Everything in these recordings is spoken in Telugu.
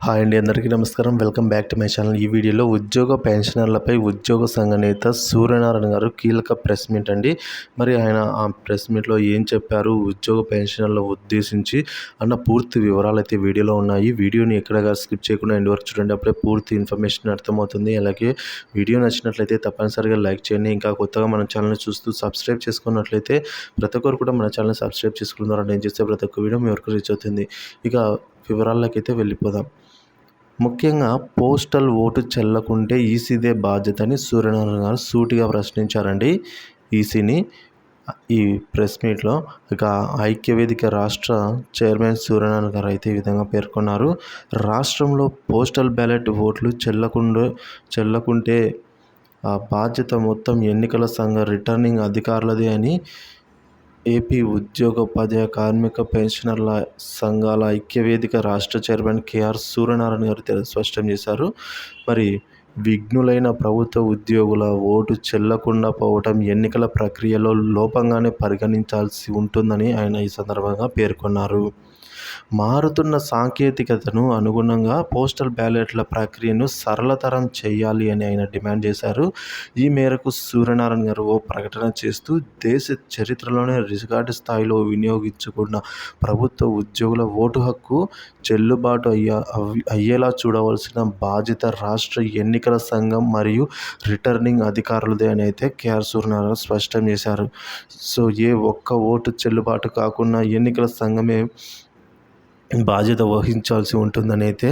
హాయ్ అండి, అందరికీ నమస్కారం. Welcome back to my channel. ఈ వీడియోలో ఉద్యోగ పెన్షనర్లపై ఉద్యోగ సంఘ నేత సూర్యనారాయణ గారు కీలక ప్రెస్ మీట్ అండి. మరి ఆయన ఆ ప్రెస్ మీట్లో ఏం చెప్పారు, ఉద్యోగ పెన్షనర్ల ఉద్దేశించి అన్న పూర్తి వివరాలు అయితే వీడియోలో ఉన్నాయి. వీడియోని ఎక్కడగా స్కిప్ చేయకుండా ఎండ్ వరకు చూడండి, అప్పుడే పూర్తి ఇన్ఫర్మేషన్ అర్థమవుతుంది. అలాగే వీడియో నచ్చినట్లయితే తప్పనిసరిగా లైక్ చేయండి. ఇంకా కొత్తగా మన ఛానల్ని చూస్తూ సబ్స్క్రైబ్ చేసుకున్నట్లయితే ప్రతి ఒక్కరు కూడా మన ఛానల్ని సబ్స్క్రైబ్ చేసుకున్న ద్వారా నేను చేసే ప్రతి ఒక్క వీడియో మీ వరకు రీచ్ అవుతుంది. ఇక వివరాల్లోకైతే వెళ్ళిపోదాం. ముఖ్యంగా పోస్టల్ ఓటు చెల్లకుంటే ఈసీదే బాధ్యత అని సూర్యనారాయణ గారు సూటిగా ప్రశ్నించారండి ఈసీని ఈ ప్రెస్ మీట్లో. ఇక ఐక్యవేదిక రాష్ట్ర చైర్మన్ సూర్యనారాయణ గారు అయితే ఈ విధంగా పేర్కొన్నారు. రాష్ట్రంలో పోస్టల్ బ్యాలెట్ ఓట్లు చెల్లకుంటే ఆ బాధ్యత మొత్తం ఎన్నికల సంఘ రిటర్నింగ్ అధికారులదే అని ఏపీ ఉద్యోగ ఉపాధ్యాయ కార్మిక పెన్షనర్ల సంఘాల ఐక్యవేదిక రాష్ట్ర చైర్మన్ కేఆర్ సూర్యనారాయణ గారు స్పష్టం చేశారు. మరి విఘ్నులైన ప్రభుత్వ ఉద్యోగుల ఓటు చెల్లకుండా పోవటం ఎన్నికల ప్రక్రియలో లోపంగానే పరిగణించాల్సి ఉంటుందని ఆయన ఈ సందర్భంగా పేర్కొన్నారు. మారుతున్న సాంకేతికతను అనుగుణంగా పోస్టల్ బ్యాలెట్ల ప్రక్రియను సరళతరం చేయాలి అని ఆయన డిమాండ్ చేశారు. ఈ మేరకు సూర్యనారాయణ గారు ఓ ప్రకటన చేస్తూ దేశ చరిత్రలోనే రికార్డు స్థాయిలో వినియోగించుకున్న ప్రభుత్వ ఉద్యోగుల ఓటు హక్కు చెల్లుబాటు అయ్యేలా చూడవలసిన బాధ్యత రాష్ట్ర ఎన్నికల సంఘం మరియు రిటర్నింగ్ అధికారులదే అని అయితే కేఆర్ సూర్యనారాయణ స్పష్టం చేశారు. సో ఏ ఒక్క ఓటు చెల్లుబాటు కాకుండా ఎన్నికల సంఘమే బాధ్యత వహించాల్సి ఉంటుందని అయితే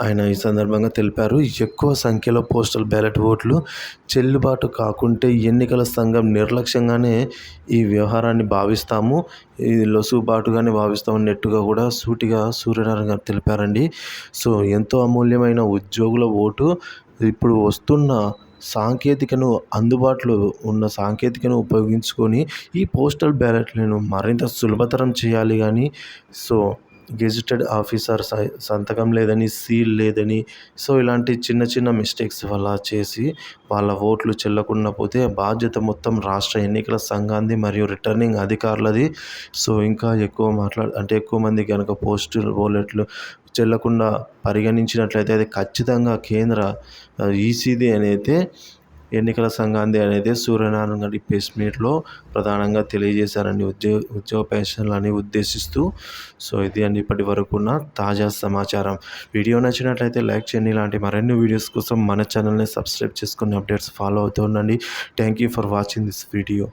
ఆయన ఈ సందర్భంగా తెలిపారు. ఎక్కువ సంఖ్యలో పోస్టల్ బ్యాలెట్ ఓట్లు చెల్లుబాటు కాకుంటే ఎన్నికల సంఘం నిర్లక్ష్యంగానే ఈ వ్యవహారాన్ని భావిస్తాము, ఇది లొసుబాటుగానే భావిస్తామన్నట్టుగా కూడా సూటిగా సూర్యనారాయణ గారు తెలిపారండి. సో ఎంతో అమూల్యమైన ఉద్యోగుల ఓటు ఇప్పుడు వస్తున్న అందుబాటులో ఉన్న సాంకేతికను ఉపయోగించుకొని ఈ పోస్టల్ బ్యాలెట్లను మరింత సులభతరం చేయాలి. కానీ సో గెజిటెడ్ ఆఫీసర్ సంతకం లేదని, సీల్ లేదని, సో ఇలాంటి చిన్న చిన్న మిస్టేక్స్ వల్ల చేసి వాళ్ళ ఓట్లు చెల్లకుండా పోతే బాధ్యత మొత్తం రాష్ట్ర ఎన్నికల సంఘాన్ని మరియు రిటర్నింగ్ అధికారులది. సో ఇంకా ఎక్కువ మంది కనుక పోస్టల్ బ్యాలెట్లు చెల్లకుండా పరిగణించినట్లయితే అది ఖచ్చితంగా కేంద్ర ఈసీది అనేది ఎన్నికల సంఘాన్ని అనేది సూర్యనారాయణ గారి ప్రెస్ మీట్లో ప్రధానంగా తెలియజేశారండి ఉద్యోగ పెన్షన్లని ఉద్దేశిస్తూ. సో ఇది అండి ఇప్పటి వరకు ఉన్న తాజా సమాచారం. వీడియో నచ్చినట్లయితే లైక్ చేయండి. ఇలాంటి మరిన్ని వీడియోస్ కోసం మన ఛానల్ని సబ్స్క్రైబ్ చేసుకుని అప్డేట్స్ ఫాలో అవుతూ ఉండండి. Thank you for watching this video.